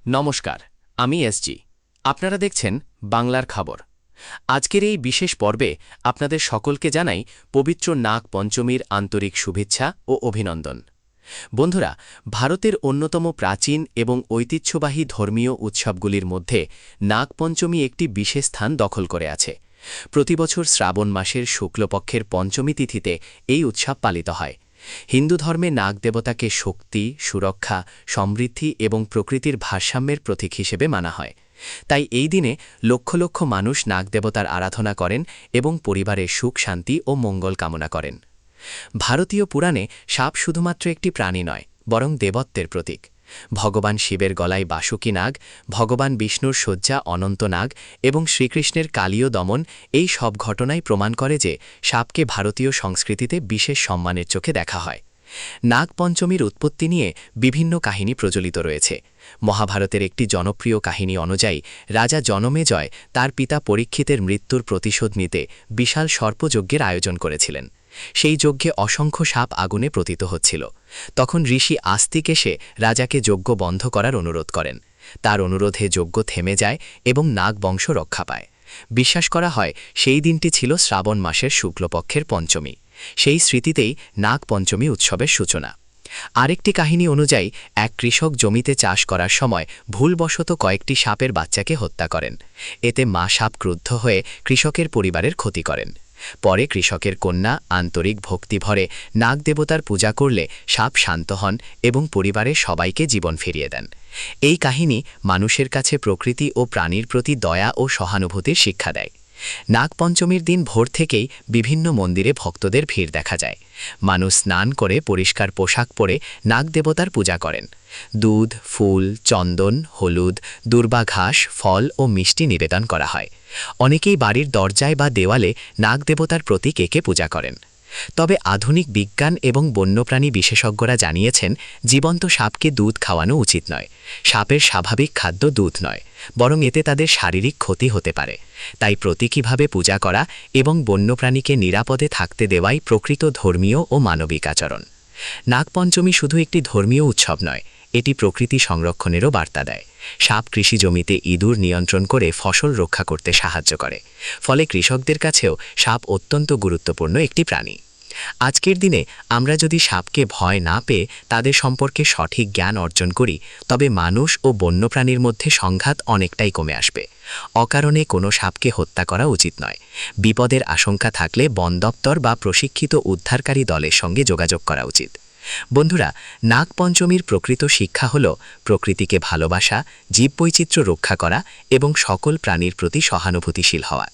নমস্কার, আমি এসজি। আপনারা দেখছেন বাংলার খবর। আজকের এই বিশেষ পর্বে আপনাদের সকলকে জানাই পবিত্র নাগ পঞ্চমীর আন্তরিক শুভেচ্ছা ও অভিনন্দন। বন্ধুরা, ভারতের অন্যতম প্রাচীন এবং ঐতিহ্যবাহী ধর্মীয় উৎসবগুলির মধ্যে নাগ পঞ্চমী একটি বিশেষ স্থান দখল করে আছে। প্রতিবছর শ্রাবণ মাসের শুক্লপক্ষের পঞ্চমী তিথিতে এই উৎসব পালিত হয়। হিন্দু ধর্মে নাগ দেবতাকে শক্তি, সুরক্ষা, সমৃদ্ধি এবং প্রকৃতির ভারসাম্যের প্রতীক হিসেবে মানা হয়। তাই এই দিনে লক্ষ লক্ষ মানুষ নাগ দেবতার আরাধনা করেন এবং পরিবারের সুখ, শান্তি ও মঙ্গল কামনা করেন। ভারতীয় পুরাণে সাপ শুধুমাত্র একটি প্রাণী নয়, বরং দেবত্বের প্রতীক। ভগবান শিবের গলায় বাসুকী নাগ, ভগবান বিষ্ণুর শয্যা অনন্ত নাগ এবং শ্রীকৃষ্ণের কালীয় দমন, এই সব ঘটনাই প্রমাণ করে যে সাপকে ভারতীয় সংস্কৃতিতে বিশেষ সম্মানের চোখে দেখা হয়। নাগ পঞ্চমীর উৎপত্তি নিয়ে বিভিন্ন কাহিনী প্রচলিত রয়েছে। মহাভারতের একটি জনপ্রিয় কাহিনী অনুযায়ী রাজা জনমেজয় তার পিতা পরীক্ষিতের মৃত্যুর প্রতিশোধ নিতে বিশাল সর্পযজ্ঞের আয়োজন করেছিলেন। সেই যজ্ঞে অসংখ্য সাপ আগুনে পতিত হচ্ছিল। তখন ঋষি আস্তিক এসে রাজাকে যজ্ঞ বন্ধ করার অনুরোধ করেন। তার অনুরোধে যজ্ঞ থেমে যায় এবং নাগ বংশ রক্ষা পায়। বিশ্বাস করা হয় সেই দিনটি ছিল শ্রাবণ মাসের শুক্লপক্ষের পঞ্চমী। সেই স্মৃতিতেই নাগ পঞ্চমী উৎসবের সূচনা। আরেকটি কাহিনী অনুযায়ী এক কৃষক জমিতে চাষ করার সময় ভুলবশত কয়েকটি সাপের বাচ্চাকে হত্যা করেন। এতে মা সাপ ক্রুদ্ধ হয়ে কৃষকের পরিবারের ক্ষতি করেন। পরে কৃষকের কন্যা আন্তরিক ভক্তিভরে নাগ দেবতার পূজা করলে সাপ শান্ত হন এবং পরিবারের সবাইকে জীবন ফিরিয়ে দেন। এই কাহিনী মানুষের কাছে প্রকৃতি ও প্রাণীর প্রতি দয়া ও সহানুভূতির শিক্ষা দেয়। নাগ পঞ্চমীর দিন ভোর থেকেই বিভিন্ন মন্দিরে ভক্তদের ভিড় দেখা যায়। মানুষ স্নান করে পরিষ্কার পোশাক পরে নাগ দেবতার পূজা করেন। দুধ, ফুল, চন্দন, হলুদ, দূর্বা ঘাস, ফল ও মিষ্টি নিবেদন করা হয়। অনেকেই বাড়ির দরজায় বা দেওয়ালে নাগ দেবতার প্রতীক এঁকে পূজা করেন। তবে আধুনিক বিজ্ঞান এবং বন্যপ্রাণী বিশেষজ্ঞরা জানিয়েছেন, জীবন্ত সাপকে দুধ খাওয়ানো উচিত নয়। সাপের স্বাভাবিক খাদ্য দুধ নয়, বরং এতে তাদের শারীরিক ক্ষতি হতে পারে। তাই প্রতীকীভাবে পূজা করা এবং বন্যপ্রাণীকে নিরাপদে থাকতে দেওয়াই প্রকৃত ধর্মীয় ও মানবিক আচরণ। নাগপঞ্চমী শুধু একটি ধর্মীয় উৎসব নয়, এটি প্রকৃতি সংরক্ষণেরও বার্তা দেয়। সাপ কৃষি জমিতে ইঁদুর নিয়ন্ত্রণ করে ফসল রক্ষা করতে সাহায্য করে। ফলে কৃষকদের কাছেও সাপ অত্যন্ত গুরুত্বপূর্ণ একটি প্রাণী। আজকের দিনে আমরা যদি সাপকে ভয় না পেয়ে তাদের সম্পর্কে সঠিক জ্ঞান অর্জন করি, তবে মানুষ ও বন্যপ্রাণীর মধ্যে সংঘাত অনেকটাই কমে আসবে। অকারণে কোনো সাপকে হত্যা করা উচিত নয়। বিপদের আশঙ্কা থাকলে বন দপ্তর বা প্রশিক্ষিত উদ্ধারকারী দলের সঙ্গে যোগাযোগ করা উচিত। বন্ধুরা, নাগ পঞ্চমীর প্রকৃত শিক্ষা হল প্রকৃতিকে ভালোবাসা, জীববৈচিত্র্য রক্ষা করা এবং সকল প্রাণীর প্রতি সহানুভূতিশীল হওয়া।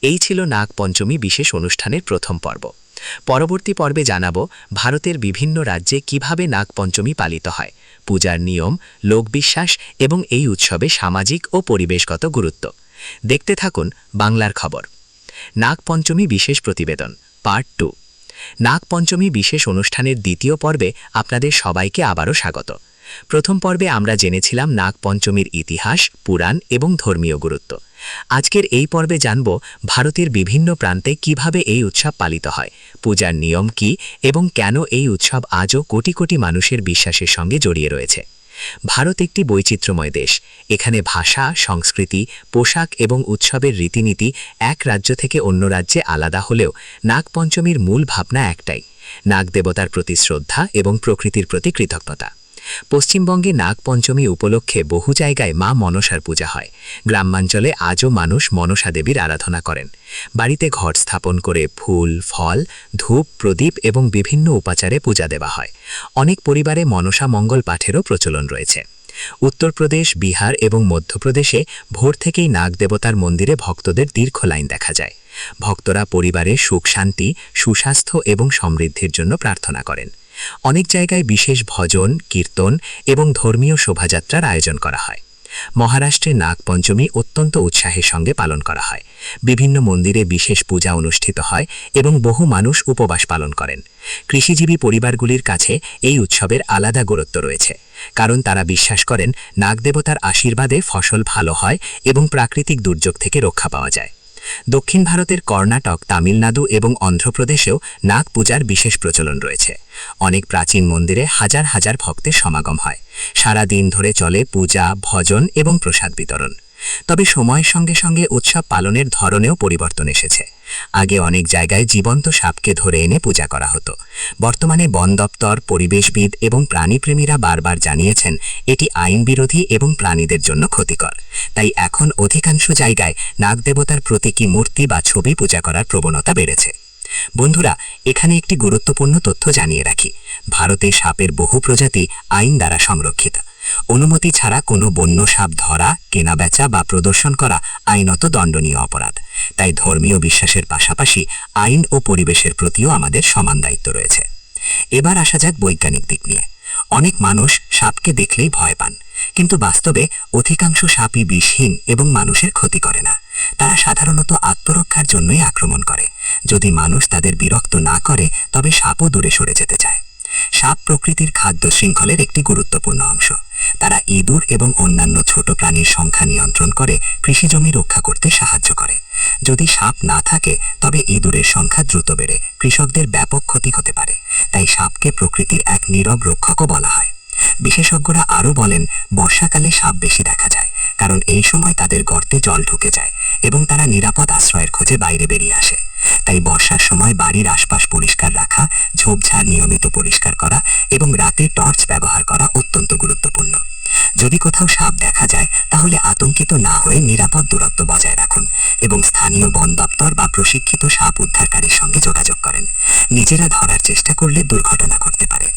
এই ছিল নাগ পঞ্চমী বিশেষ অনুষ্ঠানের প্রথম পর্ব। পরবর্তী পর্বে জানাবো ভারতের বিভিন্ন রাজ্যে কিভাবে নাগ পঞ্চমী পালিত হয়, পূজার নিয়ম, লোকবিশ্বাস এবং এই উৎসবে সামাজিক ও পরিবেশগত গুরুত্ব। দেখতে থাকুন বাংলার খবর। নাগ পঞ্চমী বিশেষ প্রতিবেদন পার্ট 2। নাগ পঞ্চমী বিশেষ অনুষ্ঠানের দ্বিতীয় পর্বে আপনাদের সবাইকে আবারও স্বাগত। প্রথম পর্বে আমরা জেনেছিলাম নাগ পঞ্চমীর ইতিহাস, পুরাণ এবং ধর্মীয় গুরুত্ব। আজকের এই পর্বে জানব ভারতের বিভিন্ন প্রান্তে কিভাবে এই উৎসব পালিত হয়, পূজার নিয়ম কী এবং কেন এই উৎসব আজও কোটি কোটি মানুষের বিশ্বাসের সঙ্গে জড়িয়ে রয়েছে। ভারত একটি বৈচিত্র্যময় দেশ। এখানে ভাষা, সংস্কৃতি, পোশাক এবং উৎসবের রীতিনীতি এক রাজ্য থেকে অন্য রাজ্যে আলাদা হলেও নাগ পঞ্চমীর মূল ভাবনা একটাই: নাগ দেবতার প্রতি শ্রদ্ধা এবং প্রকৃতির প্রতি কৃতজ্ঞতা। পশ্চিমবঙ্গে নাগ পঞ্চমী উপলক্ষে বহু জায়গায় মা মনসার পূজা হয়। গ্রামাঞ্চলে আজও মানুষ মনসা দেবীর আরাধনা করেন। বাড়িতে ঘট স্থাপন করে ফুল, ফল, ধূপ, প্রদীপ এবং বিভিন্ন উপাচারে পূজা দেওয়া হয়। অনেক পরিবারে মনসা মঙ্গল পাঠেরও প্রচলন রয়েছে। উত্তরপ্রদেশ, বিহার এবং মধ্যপ্রদেশে ভোর থেকেই নাগ দেবতার মন্দিরে ভক্তদের দীর্ঘ লাইন দেখা যায়। ভক্তরা পরিবারের সুখ, শান্তি, সুস্বাস্থ্য এবং সমৃদ্ধির জন্য প্রার্থনা করেন। অনেক জায়গায় বিশেষ ভজন, কীর্তন এবং ধর্মীয় শোভাযাত্রার আয়োজন করা হয়। মহারাষ্ট্রে নাগ পঞ্চমী অত্যন্ত উৎসাহের সঙ্গে পালন করা হয়। বিভিন্ন মন্দিরে বিশেষ পূজা অনুষ্ঠিত হয় এবং বহু মানুষ উপবাস পালন করেন। কৃষিজীবী পরিবারগুলির কাছে এই উৎসবের আলাদা গুরুত্ব রয়েছে, কারণ তারা বিশ্বাস করেন নাগ দেবতার আশীর্বাদে ফসল ভালো হয় এবং প্রাকৃতিক দুর্যোগ থেকে রক্ষা পাওয়া যায়। দক্ষিণ ভারতের কর্ণাটক, তামিলনাড়ু এবং অন্ধ্রপ্রদেশেও নাগ পূজার বিশেষ প্রচলন রয়েছে। অনেক প্রাচীন মন্দিরে হাজার হাজার ভক্তের সমাগম হয়। সারা দিন ধরে চলে পূজা, ভজন এবং প্রসাদ বিতরণ। তবে সময়ের সঙ্গে সঙ্গে উৎসব পালনের ধরনেও পরিবর্তন এসেছে। আগে অনেক জায়গায় জীবন্ত সাপকে ধরে এনে পূজা করা হতো। বর্তমানে বন দপ্তর, পরিবেশবিদ এবং প্রাণীপ্রেমীরা বারবার জানিয়েছেন এটি আইন বিরোধী এবং প্রাণীদের জন্য ক্ষতিকর। তাই এখন অধিকাংশ জায়গায় নাগদেবতার প্রতীকী মূর্তি বা ছবি পূজা করার প্রবণতা বেড়েছে। বন্ধুরা, এখানে একটি গুরুত্বপূর্ণ তথ্য জানিয়ে রাখি। ভারতে সাপের বহু প্রজাতি আইন দ্বারা সংরক্ষিত। অনুমতি ছাড়া কোনো বন্য সাপ ধরা, কেনাবেচা বা প্রদর্শন করা আইনত দণ্ডনীয় অপরাধ। তাই ধর্মীয় বিশ্বাসের পাশাপাশি আইন ও পরিবেশের প্রতিও আমাদের সমান দায়িত্ব রয়েছে। এবার আসা যাক বৈজ্ঞানিক দিক নিয়ে। অনেক মানুষ সাপকে দেখলেই ভয় পান, কিন্তু বাস্তবে অধিকাংশ সাপই বিষহীন এবং মানুষের ক্ষতি করে না। তারা সাধারণত আত্মরক্ষার জন্যই আক্রমণ করে। যদি মানুষ তাদের বিরক্ত না করে, তবে সাপও দূরে সরে যেতে চায়। সাপ প্রকৃতির খাদ্য শৃঙ্খলের একটি গুরুত্বপূর্ণ অংশ। তারা ইঁদুর এবং অন্যান্য ছোট প্রাণীর সংখ্যা নিয়ন্ত্রণ করে কৃষিজমি রক্ষা করতে সাহায্য করে। যদি সাপ না থাকে, তবে ইঁদুরের সংখ্যা দ্রুত বেড়ে কৃষকদের ব্যাপক ক্ষতি হতে পারে। তাই সাপকে প্রকৃতির এক নীরব রক্ষকও বলা হয়। বিশেষজ্ঞরা আরও বলেন, বর্ষাকালে সাপ বেশি দেখা যায়, কারণ এই সময় তাদের গর্তে জল ঢুকে যায় এবং তারা নিরাপদ আশ্রয়ের খোঁজে বাইরে বেরিয়ে আসে। তাই বর্ষার সময় বাড়ির আশপাশ পরিষ্কার রাখা, ঝোপঝাড় নিয়মিত পরিষ্কার করা এবং রাতে টর্চ ব্যবহার করা অত্যন্ত গুরুত্বপূর্ণ। যদি কোথাও সাপ দেখা যায়, তাহলে আতঙ্কিত না হয়ে নিরাপদ দূরত্ব বজায় রাখুন এবং স্থানীয় বন দপ্তর বা প্রশিক্ষিত সাপ উদ্ধারকারীর সঙ্গে যোগাযোগ করেন। নিজেরা ধরার চেষ্টা করলে দুর্ঘটনা ঘটতে পারে।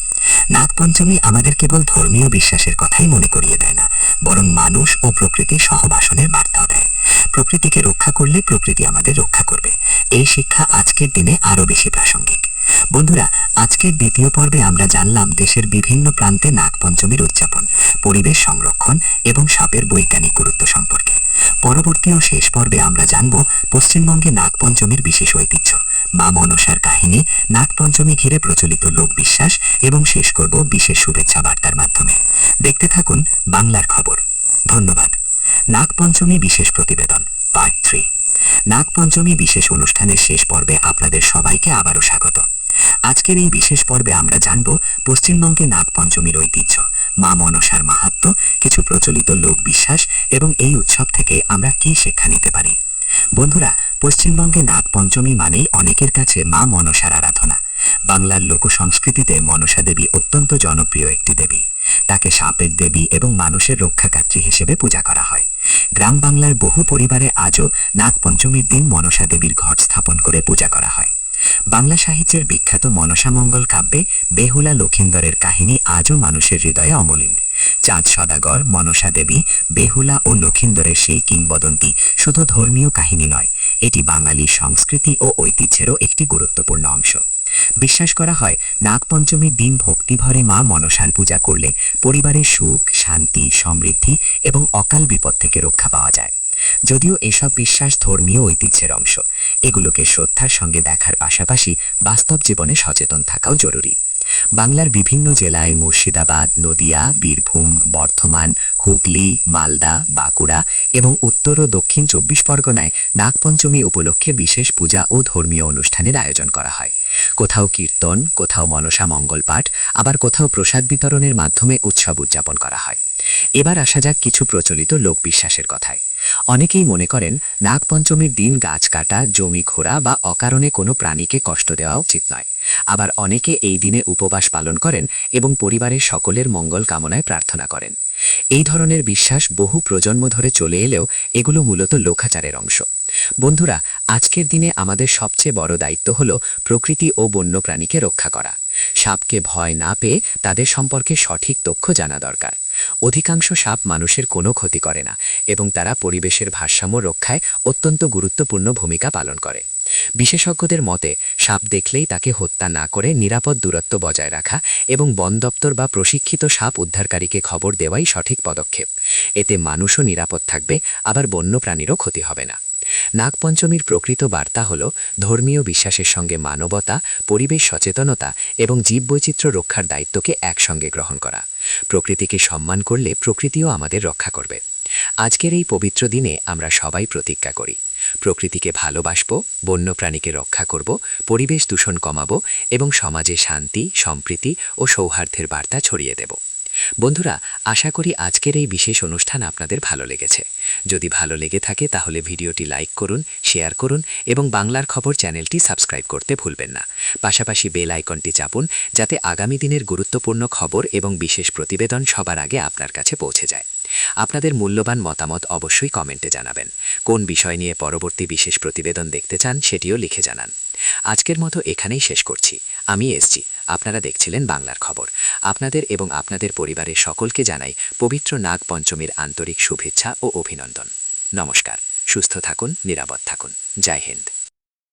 নাগপঞ্চমী আমাদের কেবল ধর্মীয় বিশ্বাসের কথাই মনে করিয়ে দেয় না, বরং মানুষ ও প্রকৃতির সহবাসনের বার্তাও দেয়। প্রকৃতিকে রক্ষা করলে প্রকৃতি আমাদের রক্ষা করবে। এই শিক্ষা আজকের দিনে আরও বেশি প্রাসঙ্গিক। বন্ধুরা, আজকের দ্বিতীয় পর্বে আমরা জানলাম দেশের বিভিন্ন প্রান্তে নাগপঞ্চমীর উদযাপন, পরিবেশ সংরক্ষণ এবং সাপের বৈজ্ঞানিক গুরুত্ব সম্পর্কে। পরবর্তী ও শেষ পর্বে আমরা জানব পশ্চিমবঙ্গে নাগপঞ্চমীর বিশেষ ঐতিহ্য, মা মনসার কাহিনী, নাগপঞ্চমী ঘিরে প্রচলিত লোকবিশ্বাস এবং শেষ করব বিশেষ শুভেচ্ছা বার্তার মাধ্যমে। দেখতে থাকুন বাংলার খবর। ধন্যবাদ। নাগপঞ্চমী বিশেষ প্রতিবেদন পার্ট 3। নাগপঞ্চমী বিশেষ অনুষ্ঠানের শেষ পর্বে আপনাদের সবাইকে আবারও স্বাগত। আজকের এই বিশেষ পর্বে আমরা জানব পশ্চিমবঙ্গে নাগপঞ্চমীর ঐতিহ্য, মা মনসার মাহাত্ম্য, কিছু প্রচলিত লোকবিশ্বাস এবং এই উৎসব থেকে আমরা কী শিক্ষা নিতে পারি। বন্ধুরা, পশ্চিমবঙ্গে নাগপঞ্চমী মানেই অনেকের কাছে মা মনসার আরাধনা। বাংলার লোকসংস্কৃতিতে মনসা দেবী অত্যন্ত জনপ্রিয় একটি দেবী। তাকে সাপের দেবী এবং মানুষের রক্ষাকাত্রী হিসেবে পূজা করা হয়। গ্রাম বাংলার বহু পরিবারে আজও নাগপঞ্চমীর দিন মনসা দেবীর ঘট স্থাপন করে পূজা করা হয়। বাংলা সাহিত্যের বিখ্যাত মনসা মঙ্গল কাব্যে বেহুলা লক্ষিন্দরের কাহিনী আজও মানুষের হৃদয়ে অমলিন। চাঁদ সদাগর, মনসা দেবী, বেহুলা ও লক্ষিন্দরের সেই কিংবদন্তি শুধু ধর্মীয় কাহিনী নয়, এটি বাঙালি সংস্কৃতি ও ঐতিহ্যেরও একটি গুরুত্বপূর্ণ অংশ। বিশ্বাস করা হয়, নাগপঞ্চমীর দিন ভক্তিভরে মা মনসার পূজা করলে পরিবারের সুখ, শান্তি, সমৃদ্ধি এবং অকাল বিপদ থেকে রক্ষা পাওয়া যায়। যদিও এসব বিশ্বাস ধর্মীয় ঐতিহ্যের অংশ, এগুলোকে শ্রদ্ধার সঙ্গে দেখার পাশাপাশি বাস্তব জীবনে সচেতন থাকাও জরুরি। বাংলার বিভিন্ন জেলায় মুর্শিদাবাদ, নদিয়া, বীরভূম, বর্ধমান, হুগলি, মালদা, বাঁকুড়া এবং উত্তর ও দক্ষিণ 24 পরগনায় নাগপঞ্চমী উপলক্ষে বিশেষ পূজা ও ধর্মীয় অনুষ্ঠানের আয়োজন করা হয়। কোথাও কীর্তন, কোথাও মনসা মঙ্গল পাঠ, আবার কোথাও প্রসাদ বিতরণের মাধ্যমে উৎসব উদযাপন করা হয়। এবার আসা যাক কিছু প্রচলিত লোকবিশ্বাসের কথায়। অনেকেই মনে করেন নাগপঞ্চমীর দিন গাছ কাটা, জমি খোঁড়া বা অকারণে কোনো প্রাণীকে কষ্ট দেওয়া উচিত নয়। আবার অনেকে এই দিনে উপবাস পালন করেন এবং পরিবারের সকলের মঙ্গল কামনায় প্রার্থনা করেন। এই ধরনের বিশ্বাস বহু প্রজন্ম ধরে চলে এলেও এগুলো মূলত লোকাচারের অংশ। বন্ধুরা, আজকের দিনে আমাদের সবচেয়ে বড় দায়িত্ব হল প্রকৃতি ও বন্যপ্রাণীকে রক্ষা করা। সাপকে ভয় না পেয়ে তাদের সম্পর্কে সঠিক তথ্য জানা দরকার। অধিকাংশ সাপ মানুষের কোনো ক্ষতি করে না এবং তারা পরিবেশের ভারসাম্য রক্ষায় অত্যন্ত গুরুত্বপূর্ণ ভূমিকা পালন করে। বিশেষজ্ঞদের মতে, সাপ দেখলেই তাকে হত্যা না করে নিরাপদ দূরত্ব বজায় রাখা এবং বন দপ্তর বা প্রশিক্ষিত সাপ উদ্ধারকারীকে খবর দেওয়াই সঠিক পদক্ষেপ। এতে মানুষও নিরাপদ থাকবে, আবার বন্যপ্রাণীরও ক্ষতি হবে না। নাগপঞ্চমীর প্রকৃত বার্তা হল ধর্মীয় বিশ্বাসের সঙ্গে মানবতা, পরিবেশ সচেতনতা এবং জীববৈচিত্র্য রক্ষার দায়িত্বকে একসঙ্গে গ্রহণ করা। প্রকৃতিকে সম্মান করলে প্রকৃতিও আমাদের রক্ষা করবে। আজকের এই পবিত্র দিনে আমরা সবাই প্রতিজ্ঞা করি, প্রকৃতিকে ভালোবাসব, বন্যপ্রাণীকে রক্ষা করব, পরিবেশ দূষণ কমাবো এবং সমাজে শান্তি, সম্প্রীতি ও সৌহার্দ্যের বার্তা ছড়িয়ে দেব। বন্ধুরা, আশা করি আজকের এই বিশেষ অনুষ্ঠান আপনাদের ভালো লেগেছে। যদি ভালো লেগে থাকে তাহলে ভিডিওটি লাইক করুন, শেয়ার করুন এবং বাংলার খবর চ্যানেলটি সাবস্ক্রাইব করতে ভুলবেন না। পাশাপাশি বেল আইকনটি চাপুন যাতে আগামী দিনের গুরুত্বপূর্ণ খবর এবং বিশেষ প্রতিবেদন সবার আগে আপনার কাছে পৌঁছে যায়। আপনাদের মূল্যবান মতামত অবশ্যই কমেন্টে জানাবেন। কোন বিষয় নিয়ে পরবর্তী বিশেষ প্রতিবেদন দেখতে চান সেটিও লিখে জানান। আজকের মতো এখানেই শেষ করছি। আমি এসজি, আপনারা দেখছিলেন বাংলার খবর। আপনাদের এবং আপনাদের পরিবারের সকলকে জানাই পবিত্র নাগ পঞ্চমীর আন্তরিক শুভেচ্ছা ও অভিনন্দন। নমস্কার, সুস্থ থাকুন, নিরাপদ থাকুন। জয় হিন্দ।